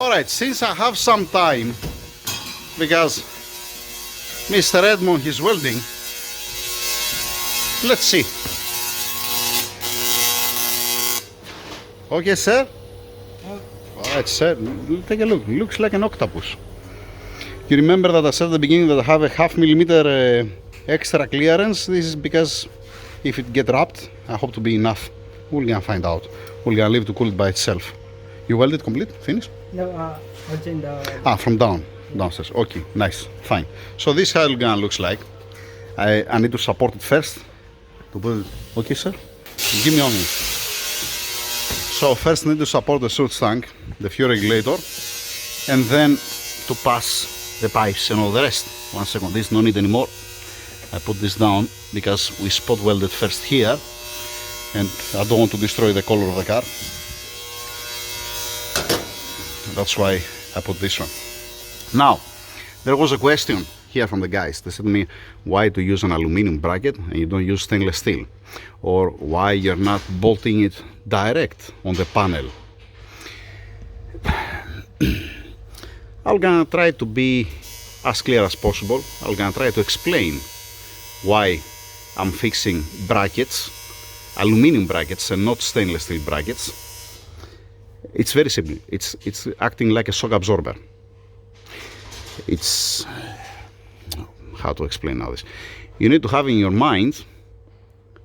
Alright, since I have some time, because Mr. Edmond is welding, let's see. Okay, sir? Alright, sir, take a look. Looks like an octopus. You remember that I said at the beginning that I have a half millimeter extra clearance? This is because if it gets wrapped, I hope to be enough. We're gonna find out. We're gonna leave to cool it by itself. You welded complete? Finished? No, what's in the... From downstairs. Okay, nice, fine. So this is how it's gonna looks like. I need to support it first. To put it. Okay, sir? Give me on it. So first I need to support the surge tank, the fuel regulator, and then to pass the pipes and all the rest. 1 second, this no need anymore. I put this down because we spot welded first here, and I don't want to destroy the color of the car. That's why I put this one. Now, there was a question here from the guys. They said to me, why to use an aluminum bracket and you don't use stainless steel? Or why you're not bolting it direct on the panel? I'm gonna try to be as clear as possible. I'm gonna try to explain why I'm fixing brackets, aluminum brackets and not stainless steel brackets. It's very simple. It's acting like a shock absorber. It's, how to explain now this? You need to have in your mind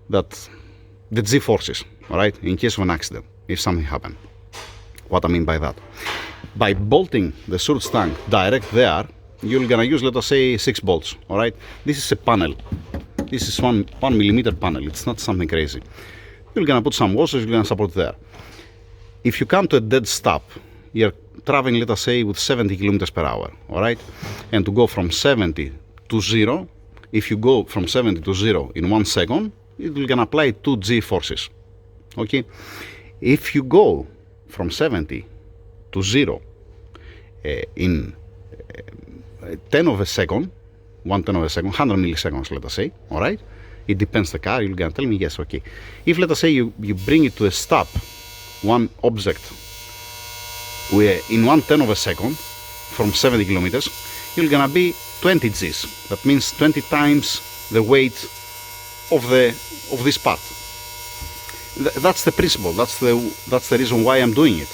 that the G-forces, all right, in case of an accident, if something happened. What I mean by that? By bolting the surge tank direct there, you're gonna use, let us say, 6 bolts, all right? This is a panel. This is one millimeter panel. It's not something crazy. You're gonna put some washers, you're gonna support there. If you come to a dead stop, you're traveling, let us say, with 70 kilometers per hour, all right? And to go from 70 to 0, if you go from 70 to 0 in 1 second, it will gonna apply 2 G-forces, okay? If you go from 70 to 0 in 10 of a second, 1/10 of a second, 100 milliseconds, let us say, all right? It depends the car, you're gonna tell me, yes, okay. If, let us say, you bring it to a stop, one object, in 1/10 of a second, from 70 kilometers, you're gonna be 20 Gs. That means 20 times the weight of this part. That's the principle. That's the reason why I'm doing it.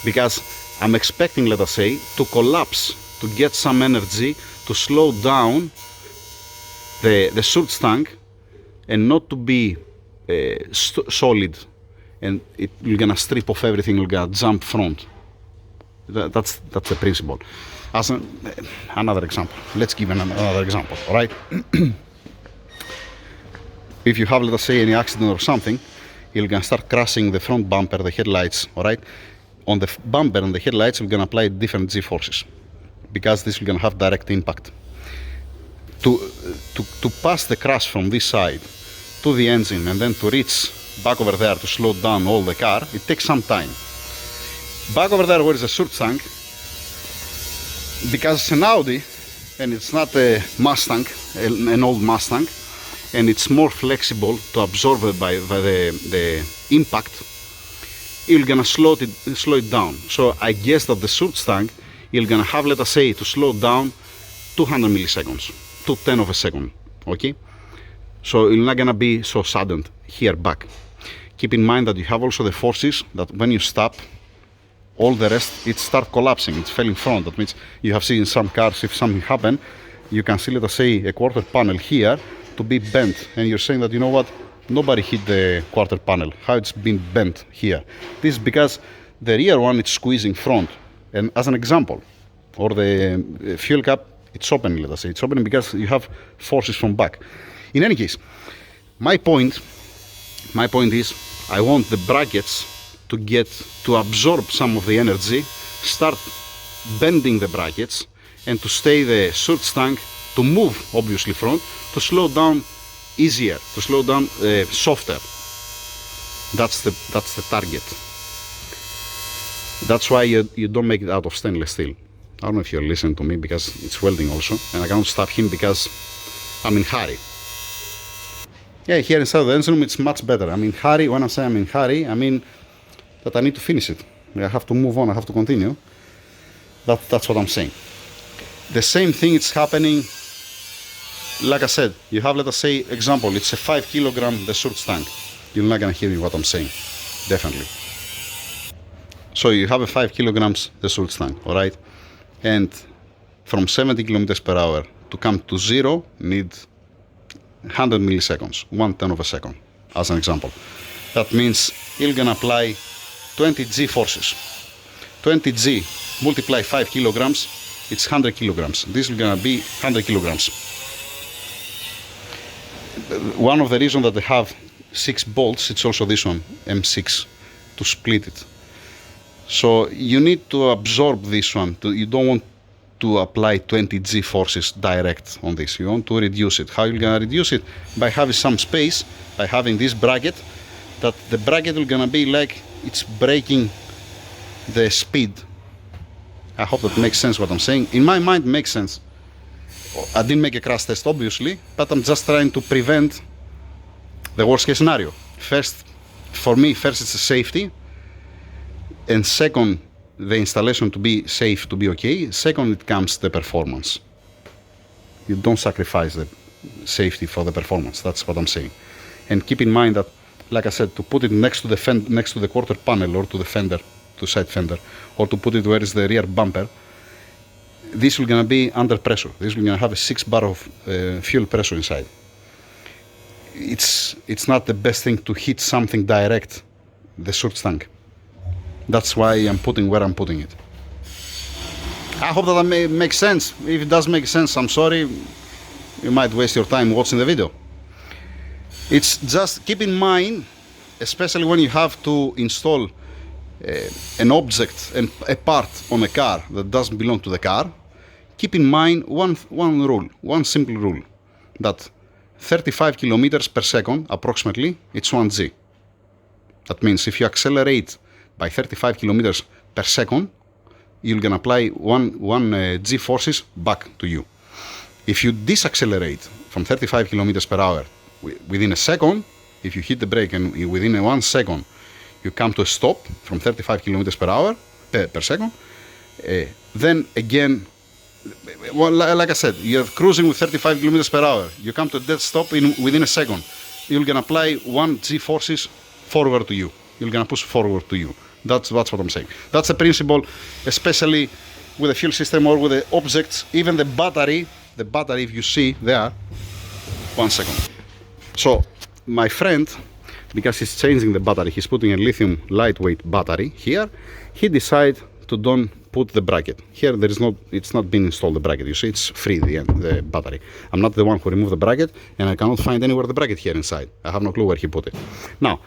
Because I'm expecting, let us say, to collapse, to get some energy, to slow down the surge tank, and not to be solid, and you're gonna strip off everything, you're gonna jump front. That's the principle. As another example, let's give another example, all right? If you have, let us say, any accident or something, you're gonna start crashing the front bumper, the headlights, all right? On the bumper and the headlights, we're gonna apply different G-forces, because this is gonna have direct impact. To pass the crash from this side to the engine and then to reach back over there to slow down all the car, it takes some time. Back over there where is the surge tank, because it's an Audi and it's not a Mustang, an old Mustang, and it's more flexible to absorb it by the impact, you're gonna slow it down. So I guess that the surge tank, you're gonna have, let us say, to slow down 200 milliseconds, 2/10 of a second, okay? So you're not gonna be so sudden here back. Keep in mind that you have also the forces that when you stop, all the rest, it starts collapsing, it's fell in front. That means you have seen in some cars, if something happened, you can see, let us say, a quarter panel here to be bent. And you're saying that, you know what, nobody hit the quarter panel, how it's been bent here. This is because the rear one is squeezing front. And as an example, or the fuel cap, it's opening, let us say. It's opening because you have forces from back. In any case, my point is, I want the brackets to absorb some of the energy, start bending the brackets, and to stay the surge tank, to move obviously front, to slow down easier, to slow down softer. That's the target. That's why you don't make it out of stainless steel. I don't know if you're listening to me, because it's welding also, and I can't stop him because I'm in hurry. Yeah, here inside the engine room it's much better. I'm in hurry. When I say I'm in hurry, I mean that I need to finish it. I have to move on, I have to continue. That's what I'm saying. The same thing is happening, like I said, you have, let us say, example, it's a 5 kilogram the surge tank. You're not gonna hear me what I'm saying, definitely. So you have a 5 kilograms the surge tank, all right? And from 70 kilometers per hour to come to zero need 100 milliseconds, 1/10 of a second, as an example. That means you're gonna apply 20 G forces. 20 G multiply 5 kilograms, it's 100 kilograms. This is gonna be 100 kilograms. One of the reasons that they have 6 bolts, it's also this one, M6, to split it. So you need to absorb this one. You don't want to apply 20 G forces direct on this. You want to reduce it. How are you gonna reduce it? By having some space, by having this bracket, that the bracket will gonna be like it's breaking the speed. I hope that makes sense what I'm saying. In my mind, it makes sense. I didn't make a crash test, obviously, but I'm just trying to prevent the worst case scenario. First, for me, first it's a safety, and second, the installation to be safe, to be okay. Second, it comes the performance. You don't sacrifice the safety for the performance. That's what I'm saying. And keep in mind that, like I said, to put it next to the next to the quarter panel or to the fender, to side fender, or to put it where is the rear bumper, this will gonna be under pressure. This will gonna have a 6 bar of fuel pressure inside. It's not the best thing to hit something direct, the surge tank. That's why I'm putting where I'm putting it. I hope that makes sense. If it does make sense, I'm sorry. You might waste your time watching the video. It's just keep in mind, especially when you have to install an object and a part on a car that doesn't belong to the car, keep in mind one rule, one simple rule, that 35 kilometers per second, approximately, it's 1 G. That means if you accelerate by 35 kilometers per second, you're gonna apply one G forces back to you. If you decelerate from 35 kilometers per hour within a second, if you hit the brake and within 1 second you come to a stop from 35 kilometers per hour per second, then again, well, like I said, you're cruising with 35 kilometers per hour. You come to a dead stop within a second. You're gonna apply 1 G forces forward to you. You're gonna push forward to you. That's what I'm saying. That's the principle, especially with the fuel system or with the objects. Even the battery, if you see there, 1 second. So my friend, because he's changing the battery, he's putting a lithium lightweight battery here. He decided to don't put the bracket here. It's not been installed, the bracket. You see, it's free, the battery. I'm not the one who removed the bracket, and I cannot find anywhere the bracket here inside. I have no clue where he put it. Now,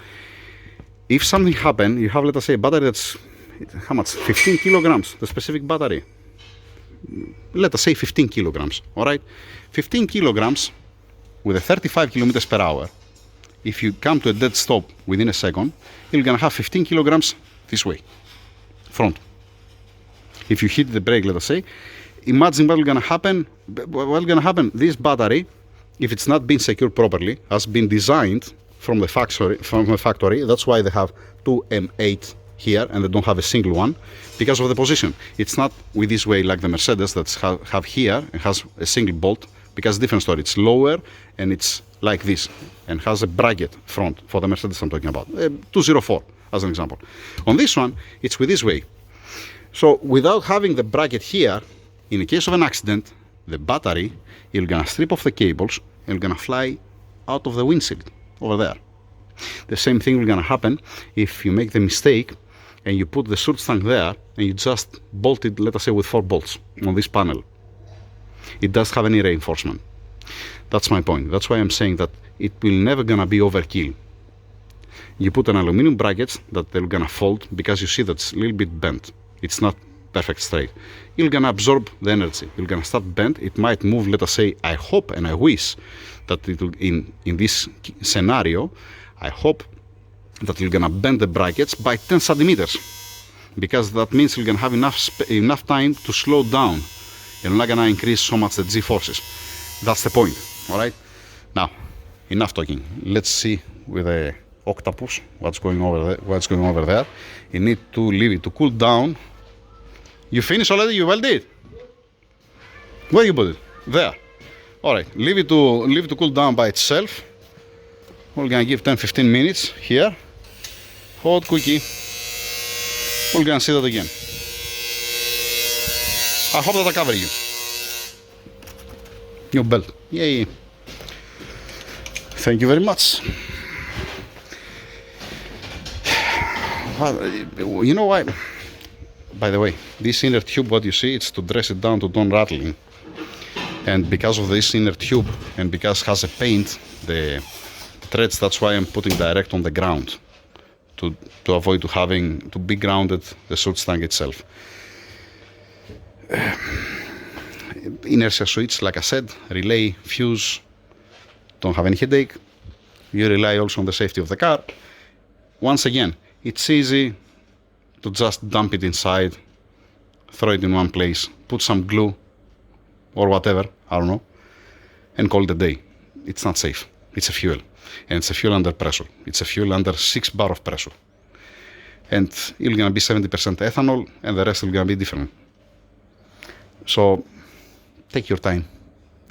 if something happened, you have, let us say, a battery that's, how much? 15 kilograms, the specific battery. Let us say 15 kilograms, all right? 15 kilograms with a 35 kilometers per hour. If you come to a dead stop within a second, you're gonna have 15 kilograms this way, front. If you hit the brake, let us say, imagine what's gonna happen. What's gonna happen? This battery, if it's not been secured properly, has been designed from the factory. That's why they have 2 M8 here and they don't have a single one, because of the position. It's not with this way like the Mercedes that have here and has a single bolt, because different story. It's lower and it's like this and has a bracket front for the Mercedes I'm talking about, 204 as an example. On this one, it's with this way. So without having the bracket here, in the case of an accident, the battery, you're gonna strip off the cables and you're gonna fly out of the windshield over there. The same thing will gonna happen if you make the mistake and you put the surge tank there and you just bolt it, let us say, with 4 bolts on this panel. It does have any reinforcement. That's my point. That's why I'm saying that it will never gonna be overkill. You put an aluminum bracket that they're gonna fold because you see that's a little bit bent. It's not perfect straight. You're gonna absorb the energy. You're gonna start bent. It might move, let us say, I hope and I wish that it will, in this scenario, I hope that you're gonna bend the brackets by 10 centimeters, because that means you're gonna have enough time to slow down. You're not gonna increase so much the G forces. That's the point. All right. Now, enough talking. Let's see with the octopus what's going over there. You need to leave it to cool down You finish already? You welded it? Where you put it? There. Alright, leave it to cool down by itself. We're gonna give 10-15 minutes here. Hot cookie. We're gonna see that again. I hope that I cover you. Your belt. Yay. Thank you very much. Well, you know why? By the way, this inner tube, what you see, it's to dress it down to don't rattling. And because of this inner tube, and because it has a paint, the threads, that's why I'm putting direct on the ground. To avoid to be grounded the switch tank itself. Inertia switch, like I said, relay, fuse, don't have any headache. You rely also on the safety of the car. Once again, it's easy to just dump it inside, throw it in one place, put some glue or whatever, I don't know, and call it a day. It's not safe. It's a fuel. And it's a fuel under pressure. It's a fuel under 6 bar of pressure. And it's gonna be 70% ethanol, and the rest is gonna be different. So take your time,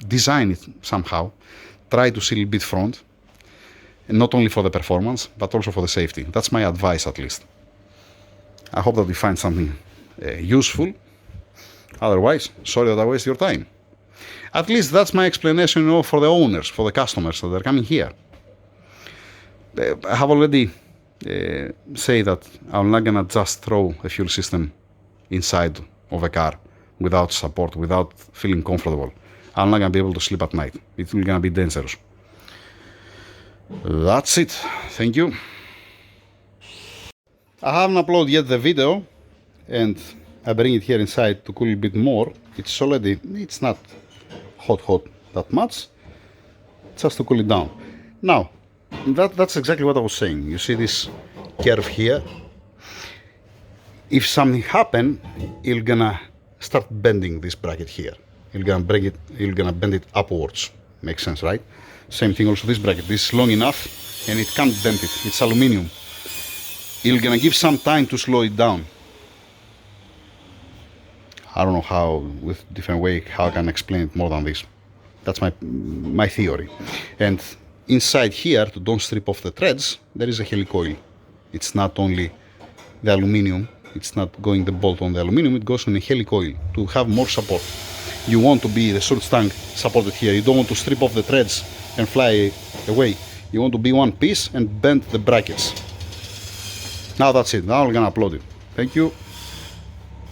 design it somehow, try to seal bit front, and not only for the performance, but also for the safety. That's my advice, at least. I hope that you find something useful. Otherwise, sorry that I waste your time. At least that's my explanation, for the owners, for the customers that are coming here. I have already say that I'm not gonna just throw a fuel system inside of a car without support, without feeling comfortable. I'm not gonna be able to sleep at night. It's gonna be dangerous. That's it. Thank you. I haven't uploaded yet the video, and I bring it here inside to cool a bit more. It's not hot that much, just to cool it down. Now, that's exactly what I was saying. You see this curve here? If something happen, you're gonna start bending this bracket here. You're gonna bend it upwards. Makes sense, right? Same thing also this bracket. This is long enough and it can't bend it. It's aluminium. You're gonna give some time to slow it down. I don't know how, with different way, how I can explain it more than this. That's my theory. And inside here, to don't strip off the threads, there is a helicoil. It's not only the aluminium, it's not going the bolt on the aluminium, it goes on a helicoil to have more support. You want to be the surge tank supported here. You don't want to strip off the threads and fly away. You want to be one piece and bend the brackets. Now that's it. Now I'm gonna upload it. Thank you.